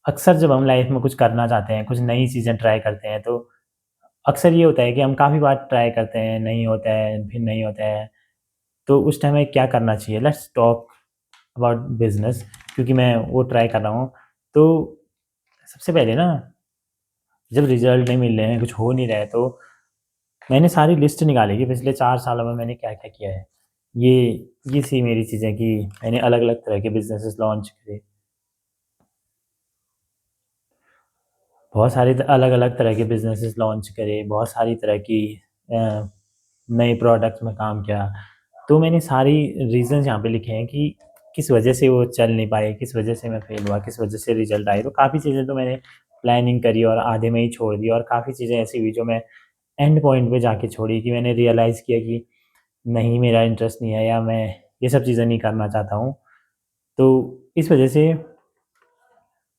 अक्सर जब हम लाइफ में कुछ करना चाहते हैं, कुछ नई चीज़ें ट्राई करते हैं, तो अक्सर ये होता है कि हम काफ़ी बार ट्राई करते हैं, नहीं होता है, फिर नहीं होता है। तो उस टाइम में क्या करना चाहिए? लेट्स टॉक अबाउट बिज़नेस, क्योंकि मैं वो ट्राई कर रहा हूँ। तो सबसे पहले ना, जब रिज़ल्ट नहीं मिल रहे हैं, कुछ हो नहीं रहा है, तो मैंने सारी लिस्ट निकाली कि पिछले 4 सालों में मैंने क्या-क्या किया है। ये ये थी मेरी चीज़ें कि मैंने अलग-अलग तरह के बिज़नेसेस लॉन्च करे। बहुत सारे अलग-अलग तरह के बिज़नेसेस लॉन्च करे, बहुत सारी तरह की अ, नए प्रोडक्ट्स में काम किया। तो मैंने सारी रीज़न्स यहाँ पे लिखे हैं कि किस वजह से वो चल नहीं पाए, किस वजह से मैं फेल हुआ, किस वजह से रिज़ल्ट आए। तो काफ़ी चीज़ें तो मैंने प्लानिंग करी और आधे में ही छोड़ दी, और काफ़ी चीज़ें ऐसी हुई जो मैं एंड पॉइंट पे जाके छोड़ी कि मैंने रियलाइज़ किया कि नहीं, मेरा इंटरेस्ट नहीं है, या मैं ये सब चीज़ें नहीं करना चाहता हूँ। तो इस वजह से,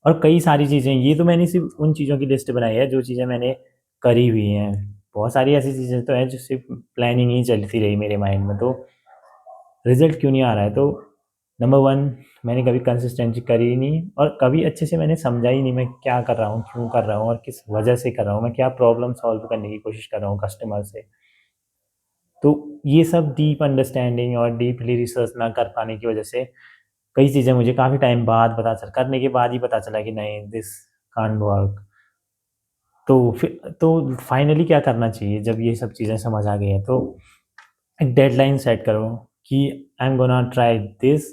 और कई सारी चीज़ें, ये तो मैंने सिर्फ़ उन चीज़ों की लिस्ट बनाई है जो चीज़ें मैंने करी हुई हैं। बहुत सारी ऐसी चीज़ें तो हैं जो सिर्फ़ प्लानिंग ही चलती रही मेरे माइंड में, तो रिज़ल्ट क्यों नहीं आ रहा है? तो नंबर 1, मैंने कभी कंसिस्टेंसी करी ही नहीं, और कभी अच्छे से मैंने समझा ही नहीं मैं क्या कर रहा हूँ, क्यों कर रहा हूँ, और किस वजह से कर रहा हूँ, मैं क्या प्रॉब्लम सॉल्व करने की कोशिश कर रहा हूँ कस्टमर से। तो ये सब डीप अंडरस्टैंडिंग और डीपली रिसर्च ना कर पाने की वजह से कई चीज़ें मुझे काफ़ी टाइम बाद पता चल करने के बाद ही पता चला कि नहीं, दिस कांट वर्क। तो फाइनली क्या करना चाहिए जब ये सब चीज़ें समझ आ गई हैं? तो एक डेडलाइन सेट करो कि I am gonna try this,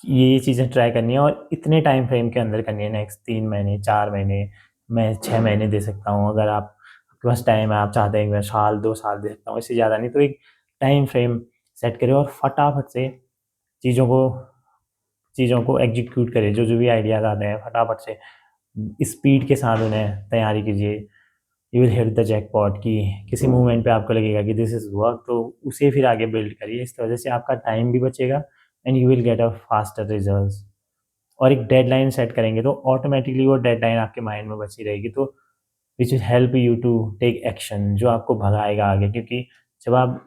ये चीज़ें ट्राई करनी है और इतने टाइम फ्रेम के अंदर करनी है, नेक्स्ट 3 महीने, 4 महीने, मैं 6 महीने दे सकता हूँ। अगर आप आपके पास टाइम है, आप चाहते हैं कि मैं साल, 2 साल दे सकता हूँ, इससे ज़्यादा नहीं। तो एक टाइम फ्रेम सेट करें और फटाफट से चीज़ों को चीज़ों को एग्ज़ीक्यूट करें। जो-जो भी आइडियाज़ आते हैं, फटाफट से स्पीड के साथ उन्हें तैयारी कीजिए। You will hit the jackpot, कि किसी मूवमेंट पे आपको लगेगा कि दिस इज़ वर्क, तो उसे फिर आगे बिल्ड करिए। इस वजह से आपका टाइम भी बचेगा and you will get a faster results. और एक डेडलाइन सेट करेंगे तो ऑटोमैटिकली वो डेडलाइन आपके माइंड में बची रहेगी, तो which will help you to take action, जो आपको भगाएगा आगे। क्योंकि जब आप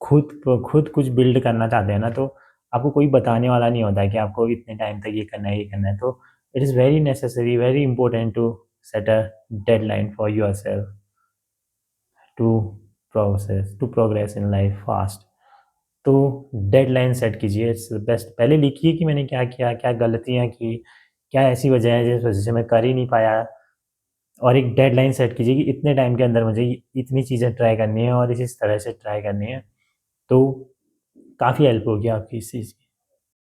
खुद कुछ बिल्ड करना चाहते हैं ना, तो आपको कोई बताने वाला नहीं होता है कि आपको इतने टाइम तक ये करना है, ये करना है। तो it is very necessary, very important to set a deadline for yourself to to progress in life fast. तो डेडलाइन सेट कीजिए, इट्स बेस्ट। पहले लिखिए कि मैंने क्या किया, क्या गलतियाँ की, क्या ऐसी वजह है जिस वजह से मैं कर ही नहीं पाया, और एक डेडलाइन सेट कीजिए कि इतने टाइम के अंदर मुझे इतनी चीज़ें ट्राई करनी है और इस तरह से ट्राई करनी है। तो काफ़ी हेल्प होगी आपकी इस चीज़ की।